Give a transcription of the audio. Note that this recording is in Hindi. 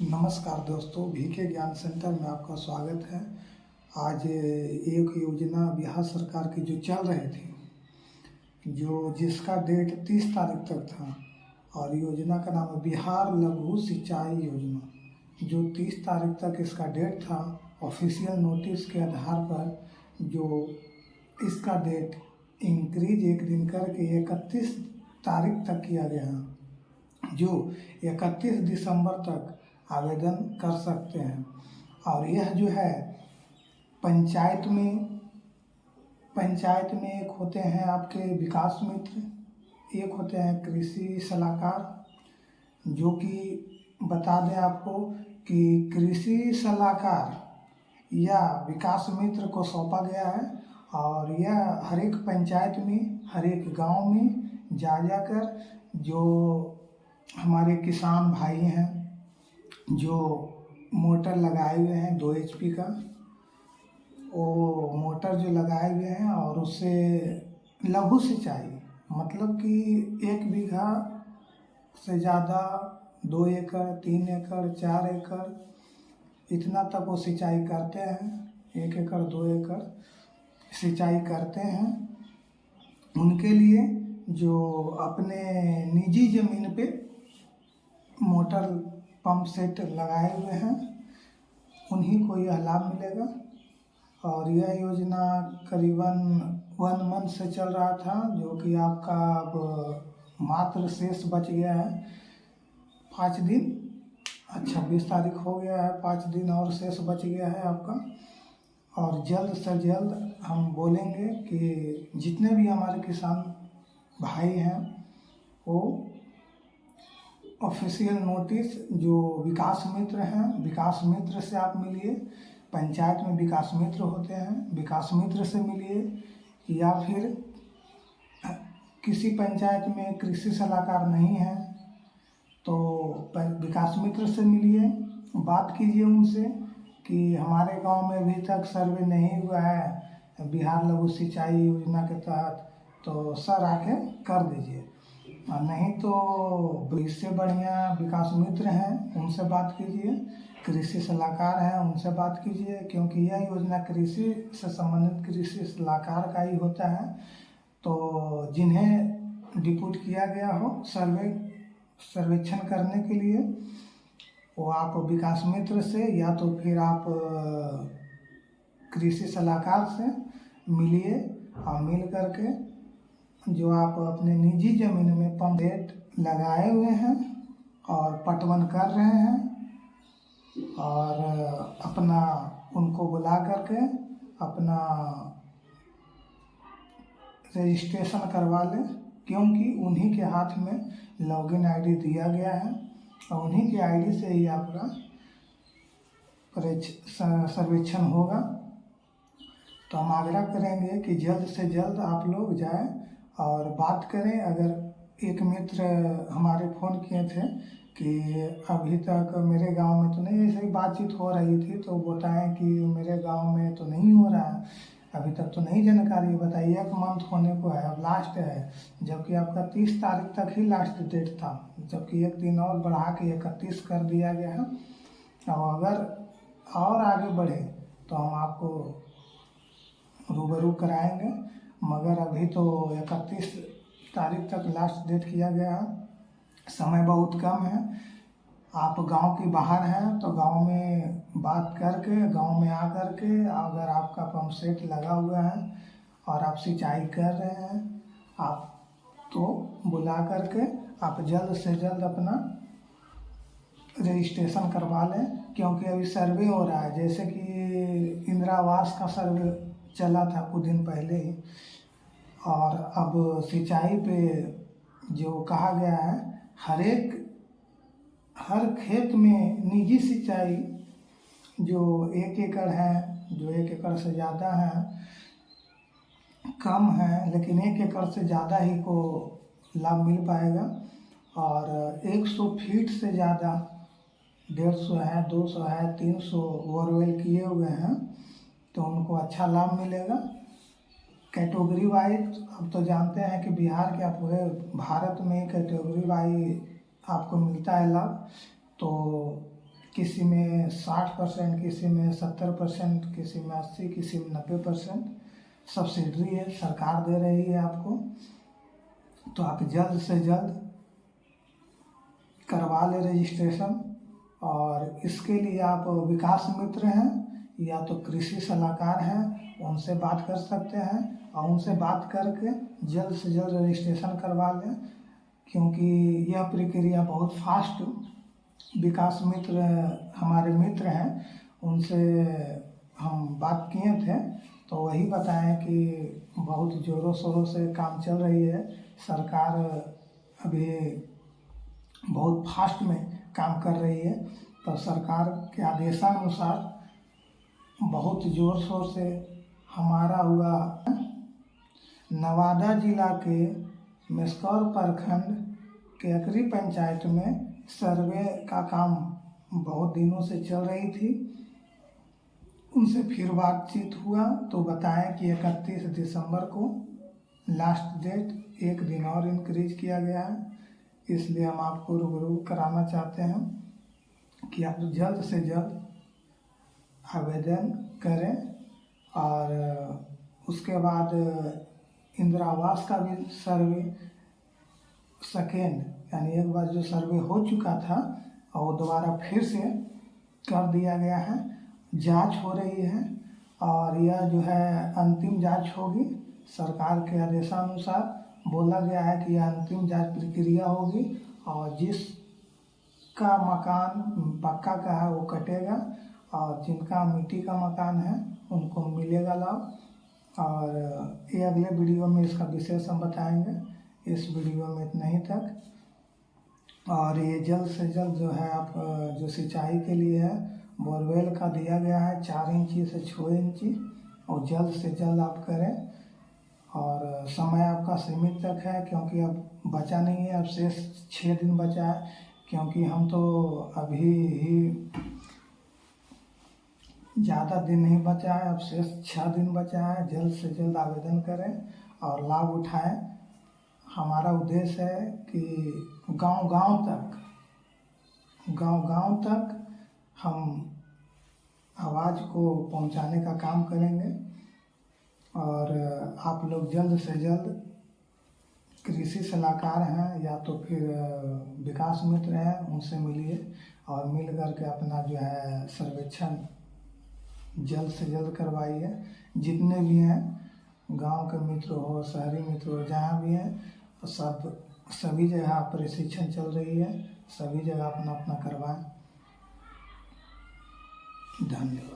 नमस्कार दोस्तों, VK ज्ञान सेंटर में आपका स्वागत है। आज एक योजना बिहार सरकार की जो चल रही थी, जिसका डेट 30 तारीख तक था, और योजना का नाम है बिहार लघु सिंचाई योजना। जो 30 तारीख तक इसका डेट था, ऑफिशियल नोटिस के आधार पर जो इसका डेट इंक्रीज एक दिन करके 31 तारीख तक किया गया है। जो 31 दिसंबर तक आवेदन कर सकते हैं। और यह जो है पंचायत में एक होते हैं आपके विकास मित्र, एक होते हैं कृषि सलाहकार। जो कि बता दें आपको कि कृषि सलाहकार या विकास मित्र को सौंपा गया है, और यह हर एक पंचायत में, हर एक गांव में जाकर जो हमारे किसान भाई हैं जो मोटर लगाए हुए हैं 2 HP का, वो मोटर जो लगाए हुए हैं, और उससे लघु सिंचाई मतलब कि 1 बीघा से ज़्यादा 2 एकड़, 3 एकड़, 4 एकड़ इतना तक वो सिंचाई करते हैं। 1 एकड़ 2 एकड़ सिंचाई करते हैं। उनके लिए जो अपने निजी ज़मीन पे मोटर पंप सेट लगाए हुए हैं, उन्हीं को यह लाभ मिलेगा। और यह योजना करीबन 1 मंथ से चल रहा था, जो कि आपका अब मात्र शेष बच गया है 5 दिन। 26 तारीख हो गया है, 5 दिन और शेष बच गया है आपका। और जल्द से जल्द हम बोलेंगे कि जितने भी हमारे किसान भाई हैं वो ऑफिशियल नोटिस, जो विकास मित्र हैं, विकास मित्र से आप मिलिए। पंचायत में विकास मित्र होते हैं, विकास मित्र से मिलिए। या फिर किसी पंचायत में कृषि सलाहकार नहीं है तो विकास मित्र से मिलिए, बात कीजिए उनसे कि हमारे गांव में अभी तक सर्वे नहीं हुआ है बिहार लघु सिंचाई योजना के तहत, तो सर आके कर दीजिए। नहीं तो इससे बढ़िया विकास मित्र हैं, उनसे बात कीजिए। कृषि सलाहकार हैं, उनसे बात कीजिए, क्योंकि यह योजना कृषि से संबंधित कृषि सलाहकार का ही होता है। तो जिन्हें डिप्यूट किया गया हो सर्वेक्षण करने के लिए, वो आप विकास मित्र से या तो फिर आप कृषि सलाहकार से मिलिए। और मिल करके जो आप अपने निजी ज़मीन में पंप सेट लगाए हुए हैं और पटवन कर रहे हैं, और अपना उनको बुला करके अपना रजिस्ट्रेशन करवा लें, क्योंकि उन्हीं के हाथ में लॉगिन ID दिया गया है, और उन्हीं के ID से ही आपका सर्वेक्षण होगा। तो हम आग्रह करेंगे कि जल्द से जल्द आप लोग जाएं और बात करें। अगर एक मित्र हमारे फ़ोन किए थे कि अभी तक मेरे गांव में तो नहीं, ऐसे ही बातचीत हो रही थी, तो बताएं कि मेरे गांव में तो नहीं हो रहा है, अभी तक तो नहीं जानकारी बताइए। 1 मंथ होने को है, अब लास्ट है, जबकि आपका 30 तारीख तक ही लास्ट डेट था, जबकि 1 दिन और बढ़ा के 31 कर दिया गया है। और अगर और आगे बढ़े तो हम आपको रूबरू कराएंगे, मगर अभी तो 31 तारीख तक लास्ट डेट किया गया है। समय बहुत कम है। आप गांव के बाहर हैं तो गांव में बात करके, गांव में आकर के, अगर आपका पंप सेट लगा हुआ है और आप सिंचाई कर रहे हैं, आप तो बुला करके आप जल्द से जल्द अपना रजिस्ट्रेशन करवा लें। क्योंकि अभी सर्वे हो रहा है, जैसे कि इंदिरा आवास का सर्वे चला था कुछ दिन पहले ही, और अब सिंचाई पे जो कहा गया है, हर खेत में निजी सिंचाई जो 1 एकड़ है, जो 1 एकड़ से ज़्यादा है, कम है, लेकिन 1 एकड़ से ज़्यादा ही को लाभ मिल पाएगा। और 100 फीट से ज़्यादा 150 है, 200 है, 300 बोरवेल किए हुए हैं, तो उनको अच्छा लाभ मिलेगा। कैटेगरी वाइज अब तो जानते हैं कि बिहार के पूरे भारत में कैटेगरी वाइज आपको मिलता है लाभ। तो किसी में 60%, किसी में 70%, किसी में 80%, किसी में 90% सब्सिडी है, सरकार दे रही है आपको। तो आप जल्द से जल्द करवा लें रजिस्ट्रेशन। और इसके लिए आप विकास मित्र हैं या तो कृषि सलाहकार हैं, उनसे बात कर सकते हैं और उनसे बात करके जल्द से जल्द रजिस्ट्रेशन करवा लें, क्योंकि यह प्रक्रिया बहुत फास्ट। विकास मित्र हमारे मित्र हैं, उनसे हम बात किए थे तो वही बताएं कि बहुत ज़ोरों शोरों से काम चल रही है। सरकार अभी बहुत फास्ट में काम कर रही है, तो सरकार के आदेशानुसार बहुत ज़ोर शोर से हमारा हुआ नवादा जिला के मेस्कौर प्रखंड के एकरी पंचायत में सर्वे का काम बहुत दिनों से चल रही थी। उनसे फिर बातचीत हुआ तो बताएं कि 31 दिसंबर को लास्ट डेट 1 दिन और इंक्रीज किया गया है। इसलिए हम आपको रूबरू कराना चाहते हैं कि आप जल्द से जल्द आवेदन करें। और उसके बाद इंदिरा आवास का भी सर्वे सेकेंड, यानी एक बार जो सर्वे हो चुका था और वो दोबारा फिर से कर दिया गया है। जांच हो रही है और यह जो है अंतिम जांच होगी। सरकार के आदेशानुसार बोला गया है कि यह अंतिम जांच प्रक्रिया होगी और जिसका मकान पक्का का है वो कटेगा और जिनका मिट्टी का मकान है उनको मिलेगा लाभ। और ये अगले वीडियो में इसका विशेष हम बताएंगे। इस वीडियो में इतना ही तक। और ये जल्द से जल्द जो है आप जो सिंचाई के लिए है बोरवेल का दिया गया है 4 इंची से 6 इंची, और जल्द से जल्द आप करें। और समय आपका सीमित तक है, क्योंकि अब बचा नहीं है, अब शेष 6 दिन बचा है। क्योंकि हम तो अभी ही ज़्यादा दिन नहीं बचा है, अब शेष 6 दिन बचा है। जल्द से जल्द आवेदन करें और लाभ उठाएं। हमारा उद्देश्य है कि गांव-गांव तक हम आवाज़ को पहुंचाने का काम करेंगे। और आप लोग जल्द से जल्द कृषि सलाहकार हैं या तो फिर विकास मित्र हैं, उनसे मिलिए और मिल करके अपना जो है सर्वेक्षण जल्द से जल्द करवाइए। जितने भी हैं, गांव के मित्र हो, शहरी मित्र हो, जहाँ भी हैं, सभी जगह प्रशिक्षण चल रही है। सभी जगह अपना अपना करवाएं। धन्यवाद।